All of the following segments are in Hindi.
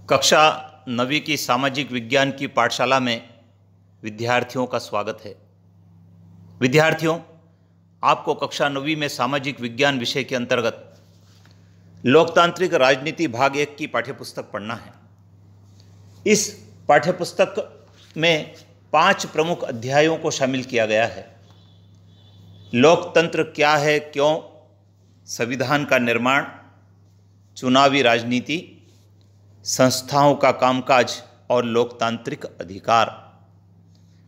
कक्षा 9वीं की सामाजिक विज्ञान की पाठशाला में विद्यार्थियों का स्वागत है। विद्यार्थियों, आपको कक्षा 9वीं में सामाजिक विज्ञान विषय के अंतर्गत लोकतांत्रिक राजनीति भाग 1 की पाठ्यपुस्तक पढ़ना है। इस पाठ्यपुस्तक में 5 प्रमुख अध्यायों को शामिल किया गया है। लोकतंत्र क्या है, क्यों, संविधान का निर्माण, चुनावी राजनीति, संस्थाओं का कामकाज और लोकतांत्रिक अधिकार।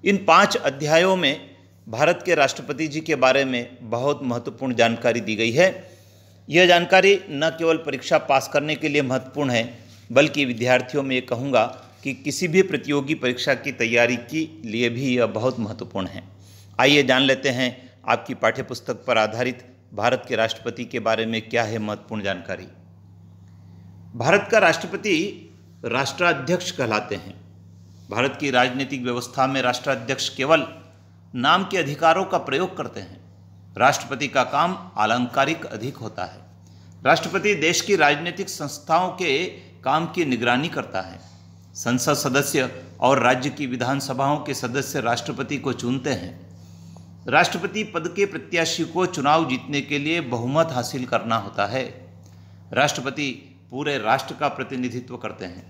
इन 5 अध्यायों में भारत के राष्ट्रपति जी के बारे में बहुत महत्वपूर्ण जानकारी दी गई है। यह जानकारी न केवल परीक्षा पास करने के लिए महत्वपूर्ण है, बल्कि विद्यार्थियों में ये कहूँगा कि किसी भी प्रतियोगी परीक्षा की तैयारी के लिए भी यह बहुत महत्वपूर्ण है। आइए जान लेते हैं आपकी पाठ्यपुस्तक पर आधारित भारत के राष्ट्रपति के बारे में क्या है महत्वपूर्ण जानकारी। भारत का राष्ट्रपति राष्ट्राध्यक्ष कहलाते हैं। भारत की राजनीतिक व्यवस्था में राष्ट्राध्यक्ष केवल नाम के अधिकारों का प्रयोग करते हैं। राष्ट्रपति का काम आलंकारिक अधिक होता है। राष्ट्रपति देश की राजनीतिक संस्थाओं के काम की निगरानी करता है। संसद सदस्य और राज्य की विधानसभाओं के सदस्य राष्ट्रपति को चुनते हैं। राष्ट्रपति पद के प्रत्याशी को चुनाव जीतने के लिए बहुमत हासिल करना होता है। राष्ट्रपति पूरे राष्ट्र का प्रतिनिधित्व करते हैं।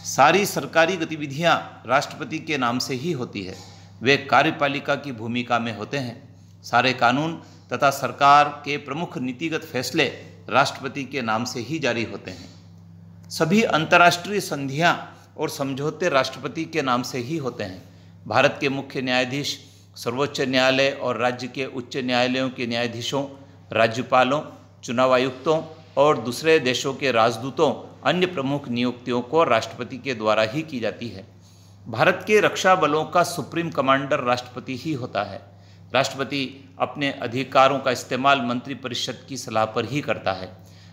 सारी सरकारी गतिविधियां राष्ट्रपति के नाम से ही होती है। वे कार्यपालिका की भूमिका में होते हैं। सारे कानून तथा सरकार के प्रमुख नीतिगत फैसले राष्ट्रपति के नाम से ही जारी होते हैं। सभी अंतर्राष्ट्रीय संधियां और समझौते राष्ट्रपति के नाम से ही होते हैं। भारत के मुख्य न्यायाधीश, सर्वोच्च न्यायालय और राज्य के उच्च न्यायालयों के न्यायाधीशों, राज्यपालों, चुनाव आयुक्तों और दूसरे देशों के राजदूतों अन्य प्रमुख नियुक्तियों को राष्ट्रपति के द्वारा ही की जाती है। भारत के रक्षा बलों का सुप्रीम कमांडर राष्ट्रपति ही होता है। राष्ट्रपति अपने अधिकारों का इस्तेमाल मंत्रिपरिषद की सलाह पर ही करता है।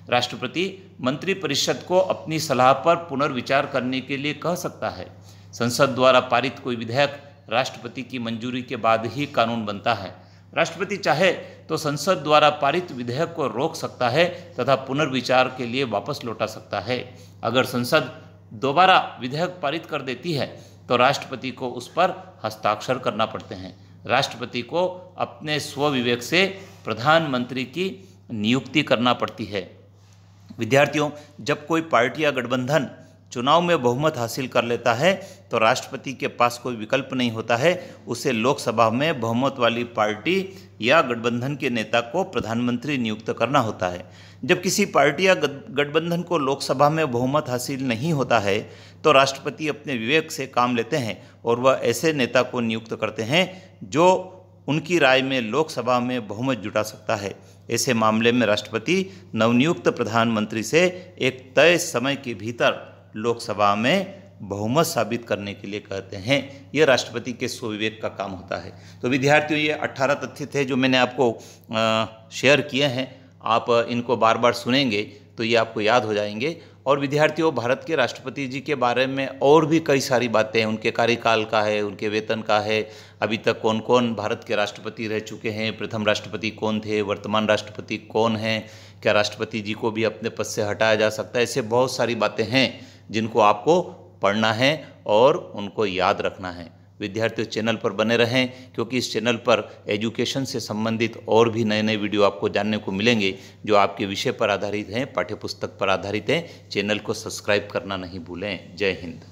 राष्ट्रपति मंत्रिपरिषद को अपनी सलाह पर पुनर्विचार करने के लिए कह सकता है। संसद द्वारा पारित कोई विधेयक राष्ट्रपति की मंजूरी के बाद ही कानून बनता है। राष्ट्रपति चाहे तो संसद द्वारा पारित विधेयक को रोक सकता है तथा पुनर्विचार के लिए वापस लौटा सकता है। अगर संसद दोबारा विधेयक पारित कर देती है तो राष्ट्रपति को उस पर हस्ताक्षर करना पड़ते हैं। राष्ट्रपति को अपने स्वविवेक से प्रधानमंत्री की नियुक्ति करना पड़ती है। विद्यार्थियों, जब कोई पार्टी या गठबंधन चुनाव में बहुमत हासिल कर लेता है तो राष्ट्रपति के पास कोई विकल्प नहीं होता है। उसे लोकसभा में बहुमत वाली पार्टी या गठबंधन के नेता को प्रधानमंत्री नियुक्त करना होता है। जब किसी पार्टी या गठबंधन को लोकसभा में बहुमत हासिल नहीं होता है तो राष्ट्रपति अपने विवेक से काम लेते हैं और वह ऐसे नेता को नियुक्त करते हैं जो उनकी राय में लोकसभा में बहुमत जुटा सकता है। ऐसे मामले में राष्ट्रपति नवनियुक्त प्रधानमंत्री से एक तय समय के भीतर लोकसभा में बहुमत साबित करने के लिए कहते हैं। यह राष्ट्रपति के स्वविवेक का काम होता है। तो विद्यार्थियों, ये 18 तथ्य थे जो मैंने आपको शेयर किए हैं। आप इनको बार बार सुनेंगे तो ये आपको याद हो जाएंगे। और विद्यार्थियों, भारत के राष्ट्रपति जी के बारे में और भी कई सारी बातें हैं। उनके कार्यकाल का है, उनके वेतन का है, अभी तक कौन कौन भारत के राष्ट्रपति रह चुके हैं, प्रथम राष्ट्रपति कौन थे, वर्तमान राष्ट्रपति कौन हैं, क्या राष्ट्रपति जी को भी अपने पद से हटाया जा सकता है। ऐसे बहुत सारी बातें हैं जिनको आपको पढ़ना है और उनको याद रखना है। विद्यार्थियों, चैनल पर बने रहें क्योंकि इस चैनल पर एजुकेशन से संबंधित और भी नए नए वीडियो आपको जानने को मिलेंगे जो आपके विषय पर आधारित हैं, पाठ्यपुस्तक पर आधारित हैं। चैनल को सब्सक्राइब करना नहीं भूलें। जय हिंद।